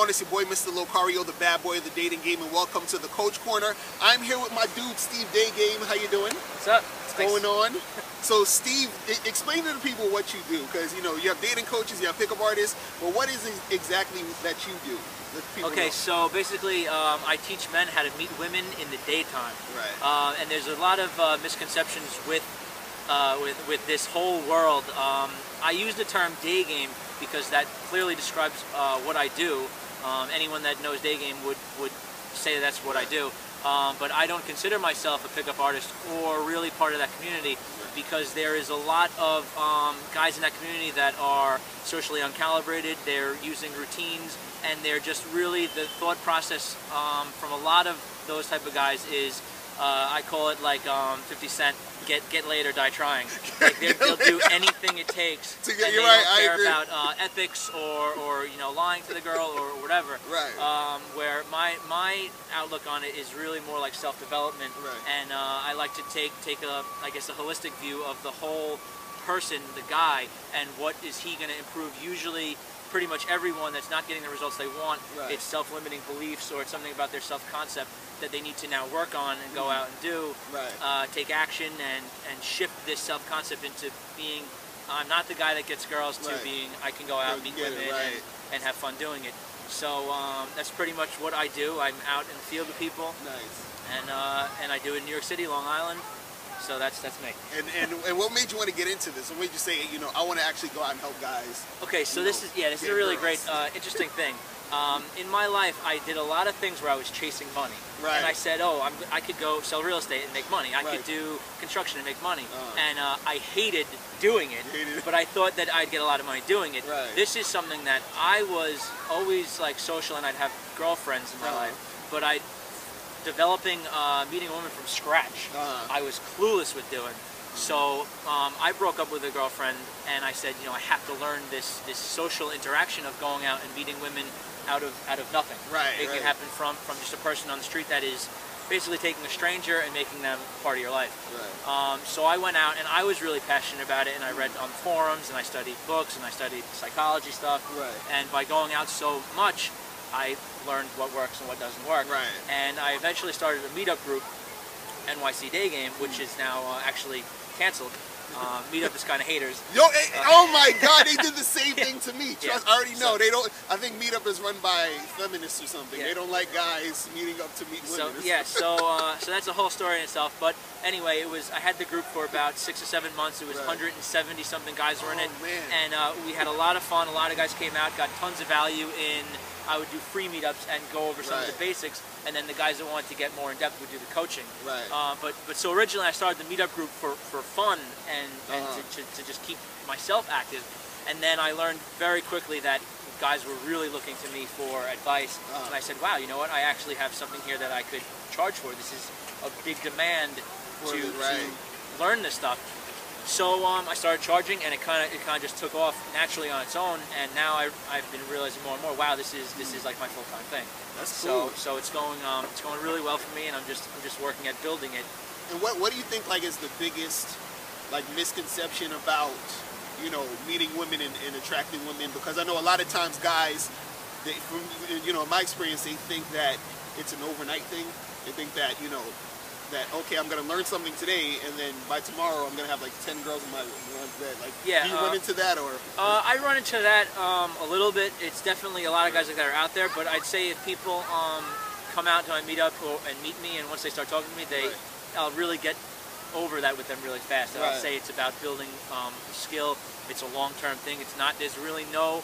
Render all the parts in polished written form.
on? It's your boy, Mr. Locario, the bad boy of the dating game, and welcome to the Coach Corner. I'm here with my dude, Steve Daygame. How you doing? What's up? What's going on? So, Steve, explain to the people what you do, because you know you have dating coaches, you have pickup artists, but what is it exactly that you do? Okay, so basically, I teach men how to meet women in the daytime. Right. And there's a lot of misconceptions with this whole world. I use the term Daygame because that clearly describes what I do. Anyone that knows Daygame would say that's what I do. But I don't consider myself a pickup artist or really part of that community, because there is a lot of guys in that community that are socially uncalibrated. They're using routines, and they're just really, the thought process from a lot of those type of guys is, I call it like 50 Cent, get laid or die trying. Like they'll do anything it takes, and they don't care about ethics or you know, lying to the girl or whatever. Right. Where my outlook on it is really more like self-development, and I like to take a, I guess, a holistic view of the whole person, the guy, and what is he going to improve. Usually pretty much everyone that's not getting the results they want, it's self-limiting beliefs, or it's something about their self-concept that they need to now work on and go out and do, take action and shift this self-concept into being, I'm not the guy that gets girls, to being, I can go out and meet women and have fun doing it. So that's pretty much what I do. I'm out in the field with people, and I do it in New York City, Long Island. So that's me. And what made you want to get into this? What made you say, you know, I want to actually go out and help guys? Okay, so this is a really great, interesting thing. In my life, I did a lot of things where I was chasing money. And I said, oh, I could go sell real estate and make money. I could do construction and make money. And I hated doing it, but I thought that I'd get a lot of money doing it. This is something that I was always like social, and I'd have girlfriends in my life, but developing, meeting a woman from scratch, I was clueless with doing. So I broke up with a girlfriend, and I said, you know, I have to learn this social interaction of going out and meeting women out of nothing. Making it happen from just a person on the street that is basically taking a stranger and making them part of your life. So I went out, and I was really passionate about it, and I read on forums, and I studied books, and I studied psychology stuff. And by going out so much, I learned what works and what doesn't work. And I eventually started a meetup group, NYC Daygame, which is now actually canceled. Meetup is kind of haters. Yo, oh my God, they did the same thing to me. Trust, I already know. They don't. I think Meetup is run by feminists or something. They don't like guys meeting up to meet women. So that's a whole story in itself. But anyway, I had the group for about 6 or 7 months. It was 170 something guys were in it, and we had a lot of fun. A lot of guys came out, got tons of value in. I would do free meetups and go over some of the basics, and then the guys that wanted to get more in depth would do the coaching. But so originally I started the meetup group for fun and to just keep myself active, and then I learned very quickly that guys were really looking to me for advice, and I said, wow, you know what, I actually have something here that I could charge for. This is a big demand to learn this stuff. So I started charging, and it kind of just took off naturally on its own. And now I've been realizing more and more, wow, this is like my full-time thing. That's cool. So it's going really well for me, and I'm just working at building it. And what do you think like is the biggest like misconception about, you know, meeting women and attracting women? Because I know a lot of times guys, from you know, in my experience, they think that it's an overnight thing. They think that, you know, that okay, I'm gonna learn something today, and then by tomorrow I'm gonna have like 10 girls in my bed. Like, do you run into that, or? I run into that a little bit. It's definitely a lot of guys like that are out there, but I'd say if people come out to my meetup and meet me, and once they start talking to me, I'll really get over that with them really fast. And I'll say it's about building skill. It's a long-term thing. It's not. There's really no.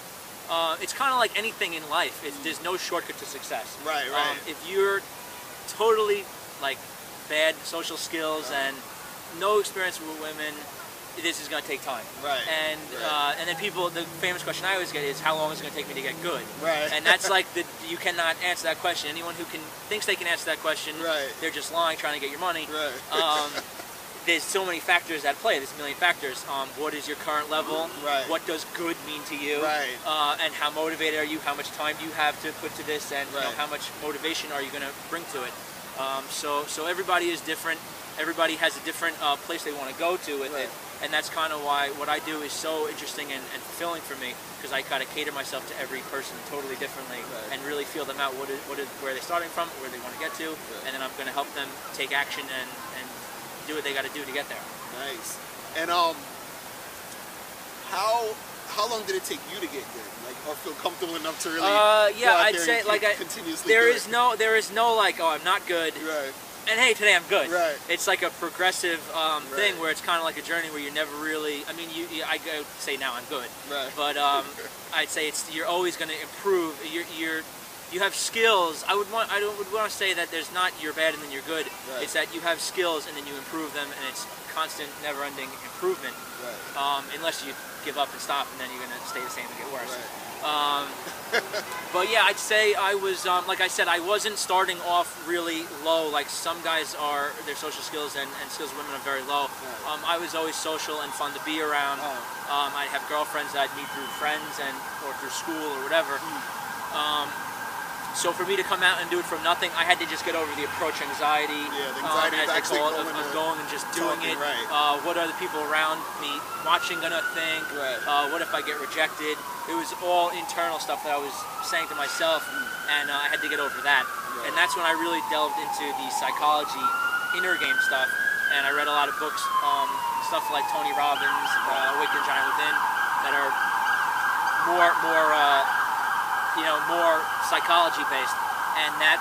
It's kind of like anything in life. There's no shortcut to success. If you're totally like bad social skills and no experience with women, this is going to take time. And then the famous question I always get is, how long is it going to take me to get good? And that's like, you cannot answer that question. Anyone who thinks they can answer that question, they're just lying, trying to get your money. There's so many factors at play. There's a million factors. What is your current level? What does good mean to you? And how motivated are you? How much time do you have to put to this? And you know, how much motivation are you going to bring to it? So everybody is different. Everybody has a different place they want to go to with it, and that's kind of why what I do is so interesting and fulfilling for me, because I kind of cater myself to every person totally differently and really feel them out. Where they're starting from, where they want to get to, and then I'm going to help them take action and do what they got to do to get there. Nice. And how long did it take you to get good, like, or feel comfortable enough to really? Yeah, I'd say like there is no like, oh, I'm not good. Right. And hey, today I'm good. Right. It's like a progressive thing where it's kind of like a journey where you never really. I mean, I go say now I'm good. Right. But I'd say you're always going to improve. You have skills. I would want to say that there's not you're bad and then you're good. Right. It's that you have skills and then you improve them, and it's constant, never-ending improvement. Right. Unless you give up and stop, and then you're going to stay the same and get worse. Right. But yeah, I'd say I was, like I said, I wasn't starting off really low like some guys are. Their social skills and skills of women are very low. Right. I was always social and fun to be around. I'd have girlfriends that I'd meet through friends or through school or whatever. So for me to come out and do it from nothing, I had to just get over the approach anxiety, the anxiety as they call it, of going and just doing it. Right. What are the people around me watching gonna think? Right. What if I get rejected? It was all internal stuff that I was saying to myself, and I had to get over that. Right. And that's when I really delved into the psychology, inner game stuff, and I read a lot of books, stuff like Tony Robbins, Awaken Giant Within, that are more psychology based, and that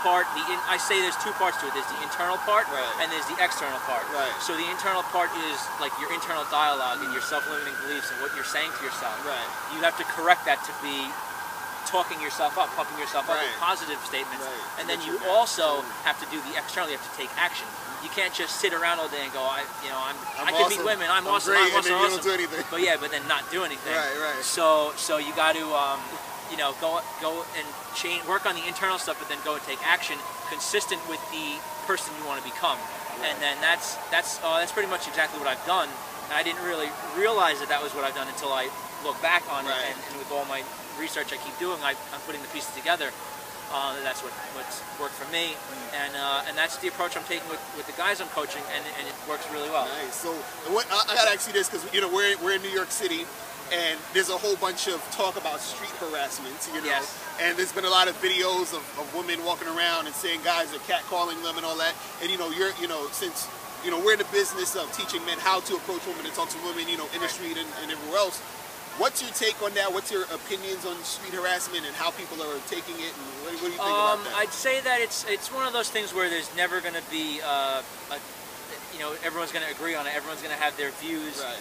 part, I say there's two parts to it. There's the internal part, and there's the external part. Right. So the internal part is like your internal dialogue and your self-limiting beliefs and what you're saying to yourself. Right. You have to correct that to be talking yourself up, pumping yourself up with positive statements, and then you also have to do the external. You have to take action. You can't just sit around all day and go, I can awesome. meet women, I'm awesome, great, I'm awesome, and then you don't do anything. But then not do anything. Right. So you got to go and work on the internal stuff, but then go and take action consistent with the person you want to become. Right. And then that's pretty much exactly what I've done. And I didn't really realize that was what I've done until I look back on it, and with all my research I keep doing, I'm putting the pieces together. That's what's worked for me, and that's the approach I'm taking with the guys I'm coaching, and it works really well. Nice. So I gotta ask you this, because we're in New York City, and there's a whole bunch of talk about street harassment, Yes. and there's been a lot of videos of women walking around and saying guys are catcalling them and all that, and since we're in the business of teaching men how to approach women and talk to women, in the street and everywhere else. What's your take on that? What's your opinions on street harassment and how people are taking it? And what do you think about that? I'd say that it's one of those things where there's never going to be everyone's going to agree on it. Everyone's going to have their views. Right.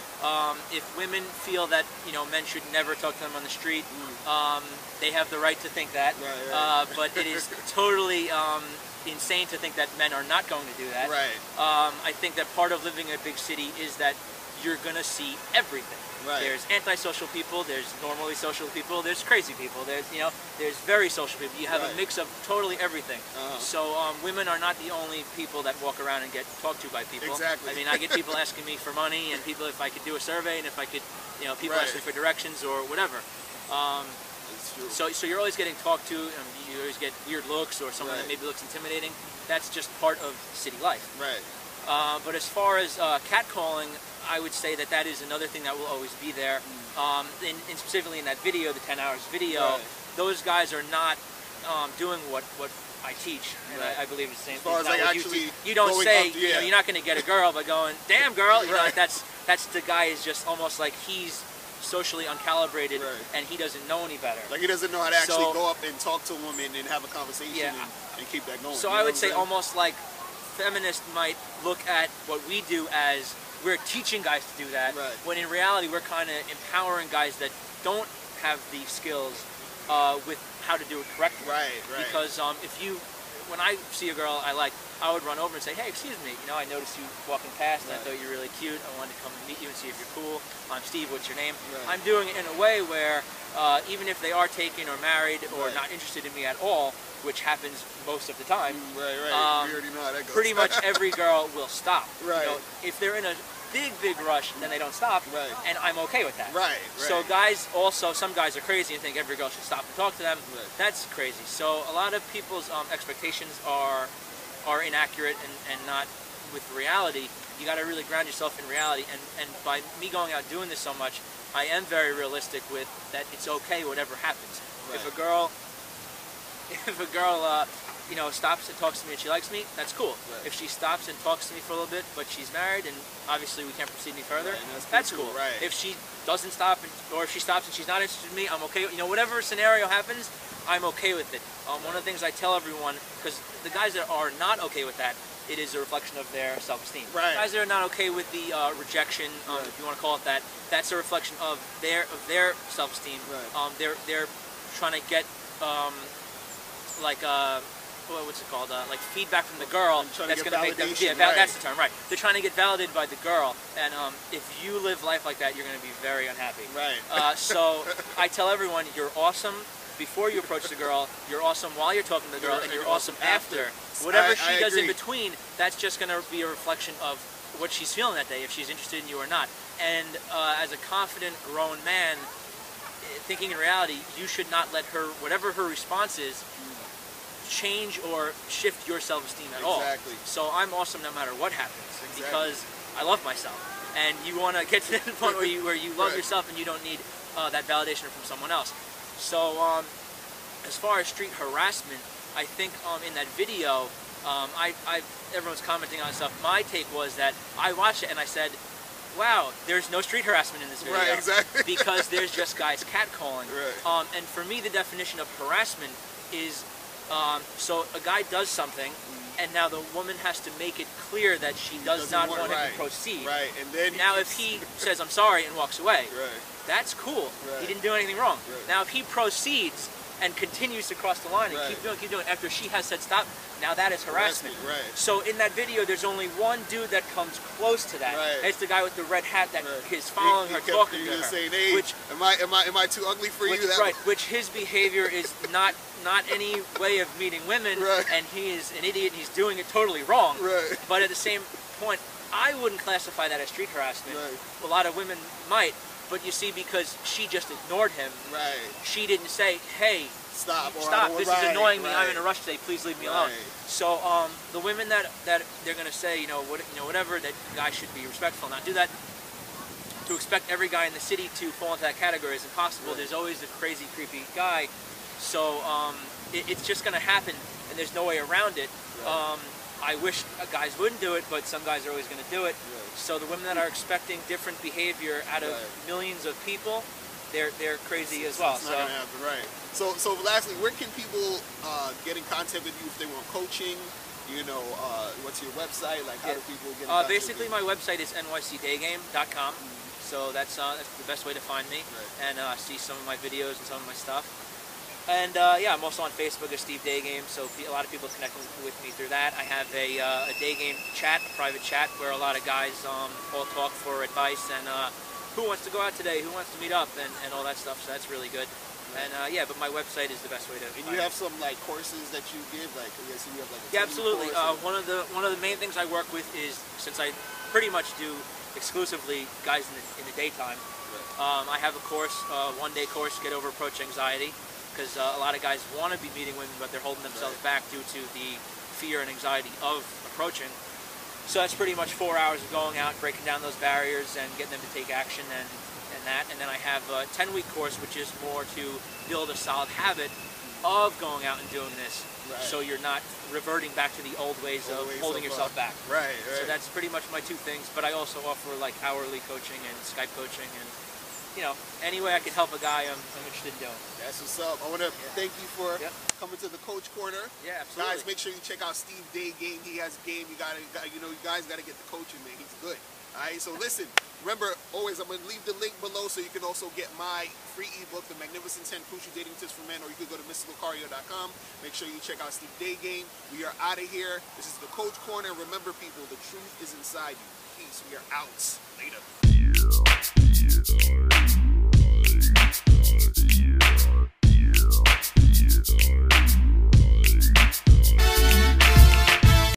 If women feel that men should never talk to them on the street, they have the right to think that. Right. But it is totally insane to think that men are not going to do that. Right. I think that part of living in a big city is that you're going to see everything. Right. There's antisocial people, there's normally social people, there's crazy people, there's very social people. You have a mix of totally everything. So women are not the only people that walk around and get talked to by people. Exactly. I mean, I get people asking me for money, and people if I could do a survey, and if I could, people asking for directions or whatever. So you're always getting talked to, and you always get weird looks or someone that maybe looks intimidating. That's just part of city life. Right. But as far as catcalling, I would say that is another thing that will always be there. And specifically in that video, the 10 hours video, those guys are not doing what I teach, and I believe it's the same thing. As far as actually you don't say, up, you're not going to get a girl by going, damn girl, that's the guy is just almost like he's socially uncalibrated, and he doesn't know any better. Like he doesn't know how to actually go up and talk to a woman and have a conversation and keep that going. So I would say almost like feminists might look at what we do as we're teaching guys to do that, when in reality we're kind of empowering guys that don't have the skills with how to do it correctly. Right. Because when I see a girl I like, I would run over and say, hey, excuse me, I noticed you walking past, and I thought you were really cute. I wanted to come and meet you and see if you're cool. I'm Steve, what's your name? I'm doing it in a way where even if they are taken or married or not interested in me at all, which happens most of the time, we already know how that goes. pretty much every girl will stop. Right. If they're in a big rush, then they don't stop, and I'm okay with that. So guys also, some guys are crazy and think every girl should stop and talk to them. That's crazy. So a lot of people's expectations are inaccurate and not with reality. You got to really ground yourself in reality, and by me going out doing this so much, I am very realistic with that it's okay whatever happens. If a girl you know, stops and talks to me and she likes me, that's cool. If she stops and talks to me for a little bit, but she's married and obviously we can't proceed any further, that's cool. If she doesn't stop, or if she stops and she's not interested in me, I'm okay. You know, whatever scenario happens, I'm okay with it. One of the things I tell everyone, because the guys that are not okay with that, it is a reflection of their self-esteem. Guys that are not okay with the rejection, if you want to call it that, that's a reflection of their self-esteem. They're trying to get what's it called? Like feedback from the girl that's going to make them. Yeah, that's the term, right? They're trying to get validated by the girl, and if you live life like that, you're going to be very unhappy. So I tell everyone, you're awesome before you approach the girl, you're awesome while you're talking to the girl, and you're awesome after. Whatever she does in between, that's just going to be a reflection of what she's feeling that day, if she's interested in you or not. And as a confident, grown man, thinking in reality, you should not let her, whatever her response is, change or shift your self-esteem at all. So I'm awesome no matter what happens, because I love myself. And you want to get to the point where you love yourself and you don't need that validation from someone else. So as far as street harassment, I think in that video, everyone's commenting on stuff. My take was that I watched it and I said, wow, there's no street harassment in this video. Because there's just guys catcalling. And for me, the definition of harassment is, so a guy does something, and now the woman has to make it clear that she does not want him to proceed. And then now if he says, I'm sorry, and walks away, that's cool. He didn't do anything wrong. Now if he proceeds and continues to cross the line and keep doing after she has said stop, now that is harassment. So in that video, there's only one dude that comes close to that. It's the guy with the red hat that is following her, talking to her. Saying, hey, which, am I too ugly for you? Which his behavior is not any way of meeting women, and he is an idiot and he's doing it totally wrong. But at the same point, I wouldn't classify that as street harassment. A lot of women might. But you see, because she just ignored him, she didn't say, hey, stop, this is annoying me, I'm in a rush today, please leave me alone. So the women that they're going to say, whatever, that guys should be respectful, not do that, to expect every guy in the city to fall into that category is impossible. There's always a crazy, creepy guy. So it's just going to happen, and there's no way around it. I wish guys wouldn't do it, but some guys are always going to do it. So the women that are expecting different behavior out of millions of people, they're crazy as well. It's not going to happen, So lastly, where can people get in contact with you if they want coaching? What's your website? Like, how do people get in contact basically, my website is nycdaygame.com. So that's the best way to find me and see some of my videos and some of my stuff. And yeah, I'm also on Facebook as Steve Daygame, so a lot of people connect with me through that. I have a Daygame chat, a private chat, where a lot of guys all talk for advice and who wants to go out today, who wants to meet up, and all that stuff. So that's really good. And yeah, but my website is the best way to. And you have some like courses that you give, like you have like. Yeah, absolutely. One of the main things I work with is, since I pretty much do exclusively guys in the daytime, I have a course, one-day course, Get Over Approach Anxiety. Because a lot of guys want to be meeting women, but they're holding themselves back due to the fear and anxiety of approaching. So that's pretty much 4 hours of going out, breaking down those barriers, and getting them to take action and that. And then I have a 10-week course, which is more to build a solid habit of going out and doing this, so you're not reverting back to the old ways of holding yourself back. So that's pretty much my two things. But I also offer like hourly coaching and Skype coaching, and any way I can help a guy, I'm interested in doing. That's what's up. I want to thank you for coming to the Coach Corner. Yeah, absolutely. Guys, make sure you check out Steve Daygame. He has game. You guys got to get the coaching, man. He's good. All right. So listen. Remember, always, I'm going to leave the link below so you can also get my free ebook, The Magnificent 10 Crucial Dating Tips for Men, or you can go to MrLocario.com. Make sure you check out Steve Daygame. We are out of here. This is the Coach Corner. Remember, people, the truth is inside you. Peace. We are out. Later. Yeah.